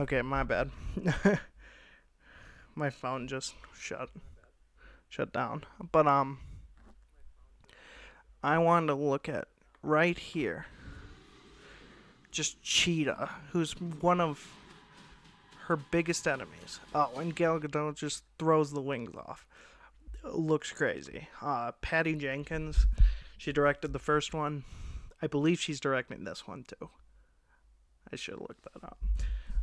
Okay, my bad. My phone just shut down. But I wanted to look at right here, just Cheetah, who's one of her biggest enemies. Oh, and Gal Gadot just throws the wings off. Looks crazy. Patty Jenkins, she directed the first one. I believe she's directing this one too. I should look that up.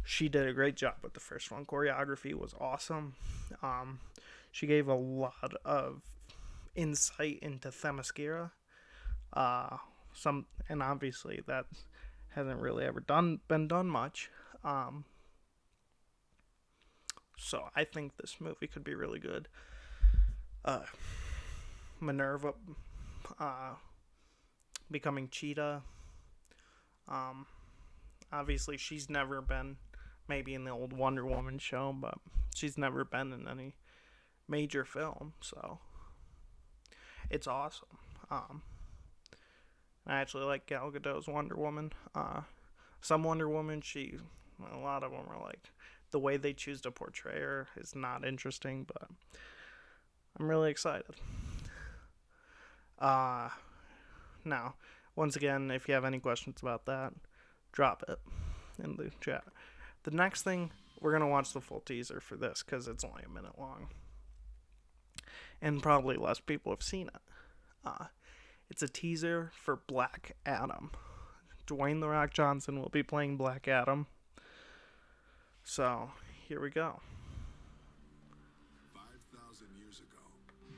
She did a great job with the first one. Choreography was awesome. Um, she gave a lot of insight into Themyscira. Uh, and obviously that hasn't really ever been done much. Um, so I think this movie could be really good. Uh, Minerva uh, becoming Cheetah. Um, Obviously, she's never been maybe in the old Wonder Woman show, but she's never been in any major film, so it's awesome. Um, I actually like Gal Gadot's Wonder Woman. Some Wonder Woman, a lot of them are like the way they choose to portray her is not interesting, but I'm really excited. Uh, Now, once again, if you have any questions about that, drop it in the chat. The next thing, we're going to watch the full teaser for this because it's only a minute long. And probably less people have seen it. It's a teaser for Black Adam. Dwayne The Rock Johnson will be playing Black Adam. So, here we go. 5,000 years ago,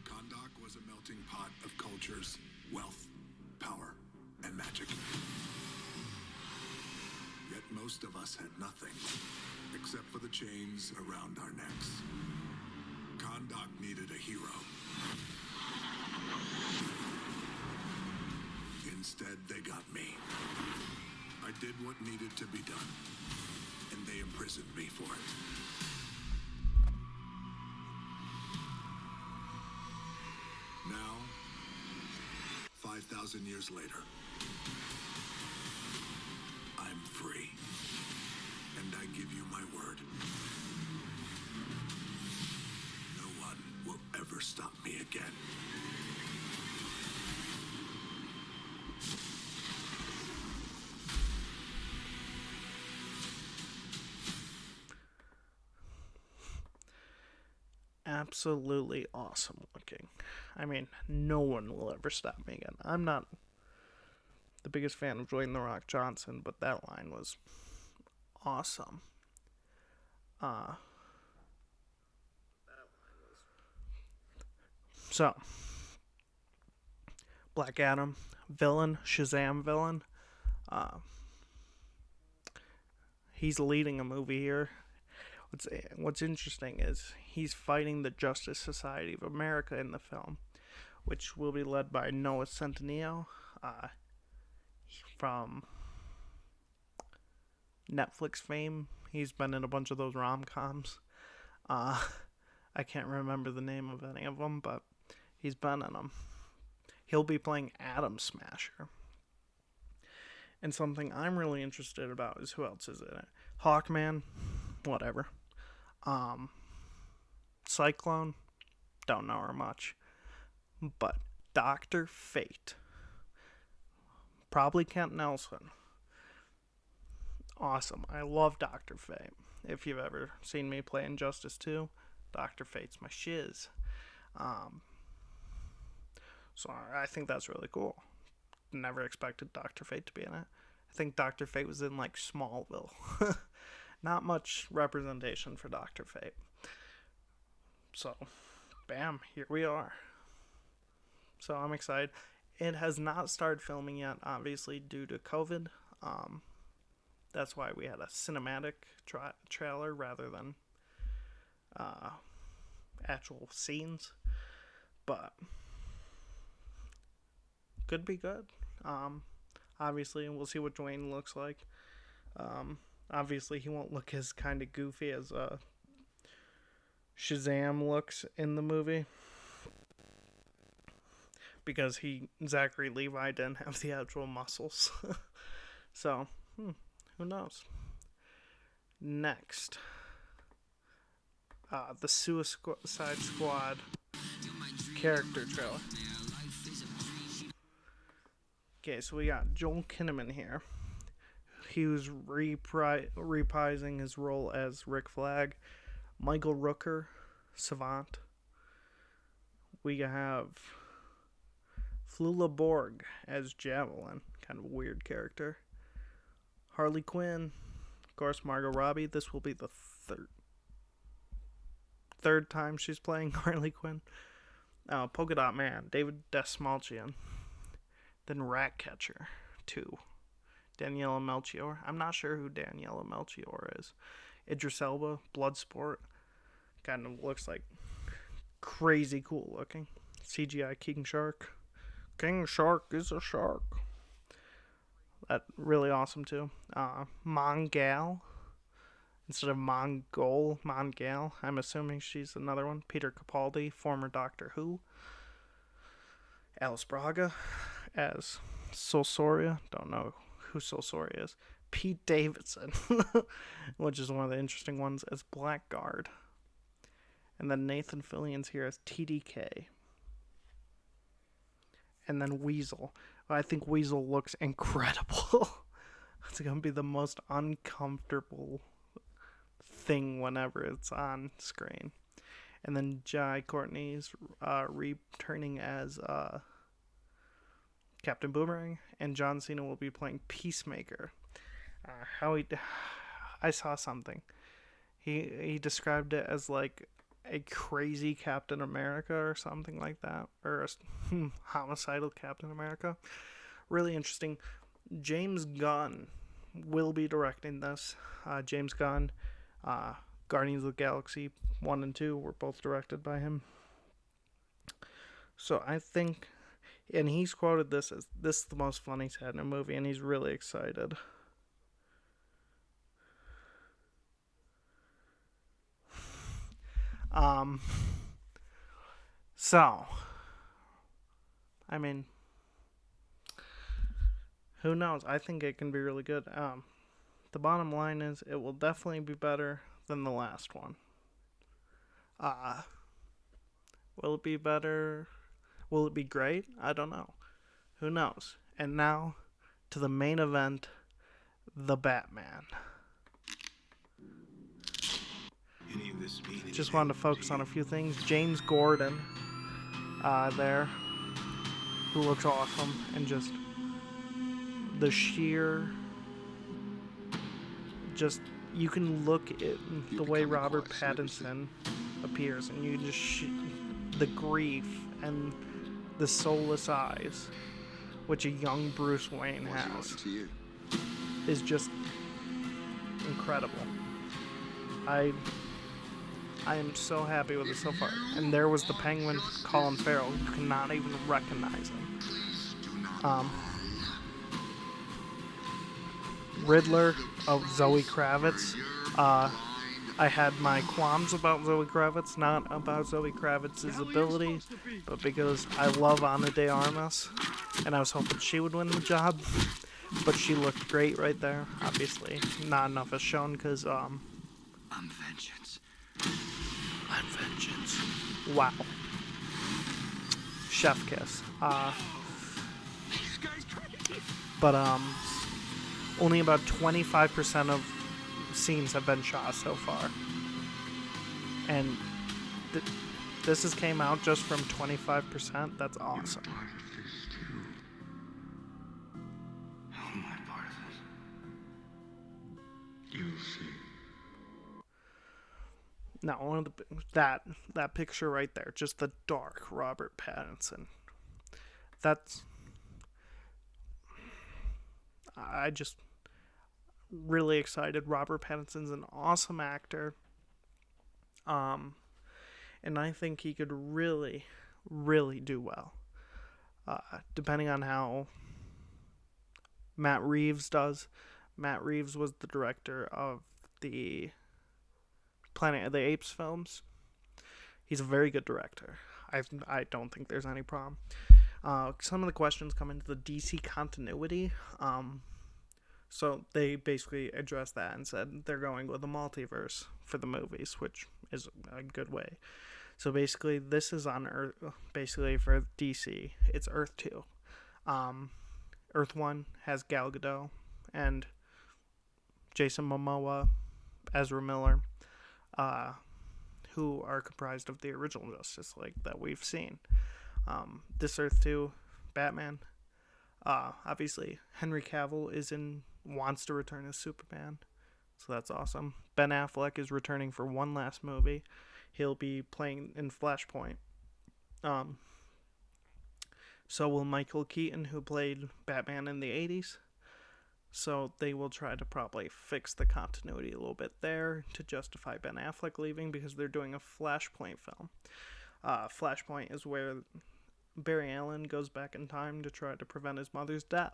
Kondak was a melting pot of cultures, wealth, power, and magic. Yet most of us had nothing, except for the chains around our necks. Kondak needed a hero. Instead, they got me. I did what needed to be done, and they imprisoned me for it. Now, 5,000 years later, I'm free, and I give you my word. No one will ever stop me again. Absolutely awesome looking. I mean, no one will ever stop me again. I'm not the biggest fan of Dwayne The Rock Johnson, but that line was awesome. Uh, so, Black Adam, villain, Shazam villain. Uh, he's leading a movie here. What's interesting is he's fighting the Justice Society of America in the film, which will be led by Noah Centineo from Netflix fame. He's been in a bunch of those rom-coms. Uh, I can't remember the name of any of them, but he's been in them. He'll be playing Atom Smasher. And something I'm really interested about is who else is in it. Hawkman, whatever. Um, Cyclone, don't know her much. But Dr. Fate, probably Kent Nelson. Awesome. I love Dr. Fate. If you've ever seen me play Injustice 2, Dr. Fate's my shiz. Um, so I think that's really cool. Never expected Dr. Fate to be in it. I think Dr. Fate was in like Smallville. Not much representation for Dr. Fate. So, bam, here we are. So I'm excited. It has not started filming yet, obviously, due to COVID. Um, that's why we had a cinematic trailer rather than uh, actual scenes. But could be good. Obviously, we'll see what Dwayne looks like. Obviously, he won't look as kind of goofy as Shazam looks in the movie, because Zachary Levi didn't have the actual muscles. So, who knows? Next, the Suicide Squad character trailer. Okay, so we got Joel Kinnaman here. He was reprising his role as Rick Flag. Michael Rooker, Savant. We have Flula Borg as Javelin, kind of a weird character. Harley Quinn, of course, Margot Robbie. This will be the third time she's playing Harley Quinn. Polka Dot Man, David Dastmalchian. Then Ratcatcher 2, Daniela Melchior. I'm not sure who Daniela Melchior is. Idris Elba, Bloodsport. Kind of looks like crazy cool looking. CGI King Shark. King Shark is a shark. That really awesome too. Mongal. Instead of Mongol, Mongal. I'm assuming she's another one. Peter Capaldi, former Doctor Who. Alice Braga as Solsoria. Don't know who Solsoria is. Pete Davidson, which is one of the interesting ones, as Blackguard. And then Nathan Fillion's here as TDK. And then Weasel. I think Weasel looks incredible. It's going to be the most uncomfortable thing whenever it's on screen. And then Jai Courtney's returning as Captain Boomerang. And John Cena will be playing Peacemaker. I saw something. He described it as like a crazy Captain America or something like that, or a homicidal Captain America. Really interesting. James Gunn will be directing this. James Gunn, Guardians of the Galaxy 1 and 2 were both directed by him. So I think, and he's quoted this as, "This is the most fun he's had in a movie," and he's really excited. So, I mean, who knows? I think it can be really good. The bottom line is, it will definitely be better than the last one. Will it be better? Will it be great? I don't know. Who knows? And now, to the main event, the Batman. Just wanted to focus on a few things. James Gordon, there, who looks awesome, and just the sheer, just, you can look at the way Robert Pattinson appears, and you just the grief and the soulless eyes, which a young Bruce Wayne has, is just incredible. I am so happy with it so far. And there was the Penguin, Colin Farrell. You cannot even recognize him. Riddler of Zoe Kravitz. I had my qualms about Zoe Kravitz, not about Zoe Kravitz's ability, but because I love Ana de Armas, and I was hoping she would win the job. But she looked great right there. Obviously, not enough is shown because I'm vengeance. I'm vengeance. Wow. Chef kiss. But only about 25% of scenes have been shot so far, and this has came out just from 25%. That's awesome. How am I part of this? You'll see. Now, one of the that picture right there, just the dark Robert Pattinson. That's, I just really excited. Robert Pattinson's an awesome actor. And I think he could really, really do well. Depending on how Matt Reeves does. Matt Reeves was the director of the Planet of the Apes films. He's a very good director. I don't think there's any problem. Some of the questions come into the DC continuity. So they basically addressed that and said they're going with a multiverse for the movies, which is a good way. So basically, this is on Earth. Basically, for DC, it's Earth 2. Um, Earth 1 has Gal Gadot and Jason Momoa, Ezra Miller, uh, who are comprised of the original Justice League that we've seen. This Earth 2, Batman. Obviously, Henry Cavill wants to return as Superman, so that's awesome. Ben Affleck is returning for one last movie. He'll be playing in Flashpoint. So will Michael Keaton, who played Batman in the 80s. So they will try to probably fix the continuity a little bit there to justify Ben Affleck leaving, because they're doing a Flashpoint film. Flashpoint is where Barry Allen goes back in time to try to prevent his mother's death.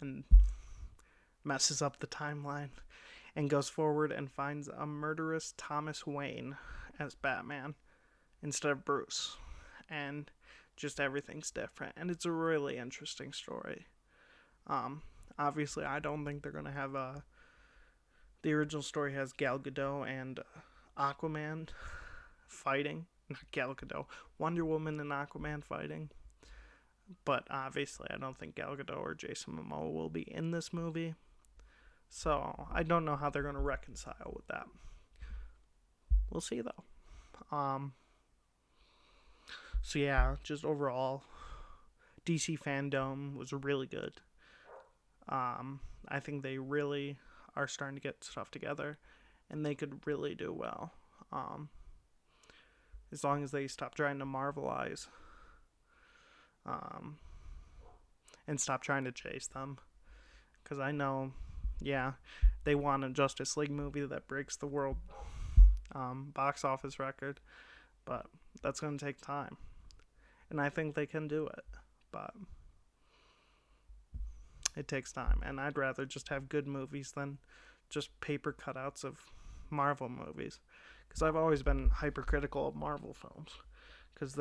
And messes up the timeline and goes forward and finds a murderous Thomas Wayne as Batman instead of Bruce. And just everything's different. And it's a really interesting story. Obviously, I don't think they're going to have the original story has Gal Gadot and Aquaman fighting. Not Gal Gadot. Wonder Woman and Aquaman fighting. But obviously, I don't think Gal Gadot or Jason Momoa will be in this movie. So, I don't know how they're going to reconcile with that. We'll see, though. So, yeah, just overall, DC Fandome was really good. I think they really are starting to get stuff together, and they could really do well. As long as they stop trying to Marvelize. And stop trying to chase them. Because I know, yeah, they want a Justice League movie that breaks the world box office record. But that's going to take time. And I think they can do it. But it takes time. And I'd rather just have good movies than just paper cutouts of Marvel movies. Because I've always been hypercritical of Marvel films. Because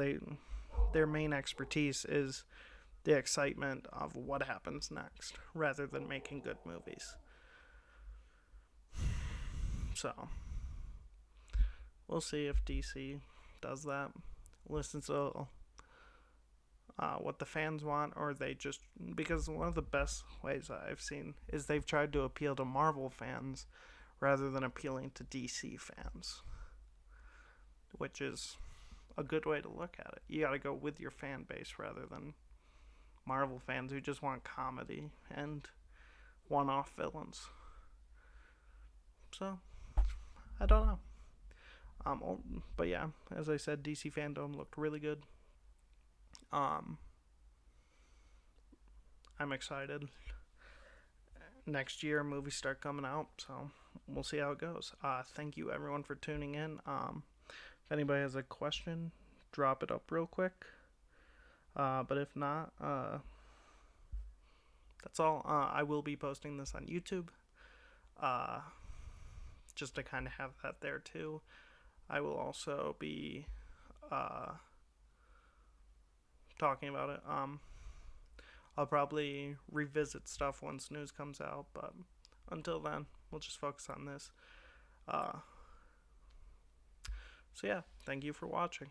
their main expertise is the excitement of what happens next, rather than making good movies. So, we'll see if DC does that. Listens to what the fans want, or they just... Because one of the best ways I've seen is they've tried to appeal to Marvel fans rather than appealing to DC fans. Which is a good way to look at it. You gotta go with your fan base rather than Marvel fans who just want comedy and one-off villains. So, I don't know. But yeah, as I said, DC Fandome looked really good. I'm excited. Next year, movies start coming out, so we'll see how it goes. Thank you, everyone, for tuning in. If anybody has a question, drop it up real quick. But if not, that's all. I will be posting this on YouTube. Just to kind of have that there too. I will also be talking about it. I'll probably revisit stuff once news comes out, but until then, we'll just focus on this. So yeah, thank you for watching.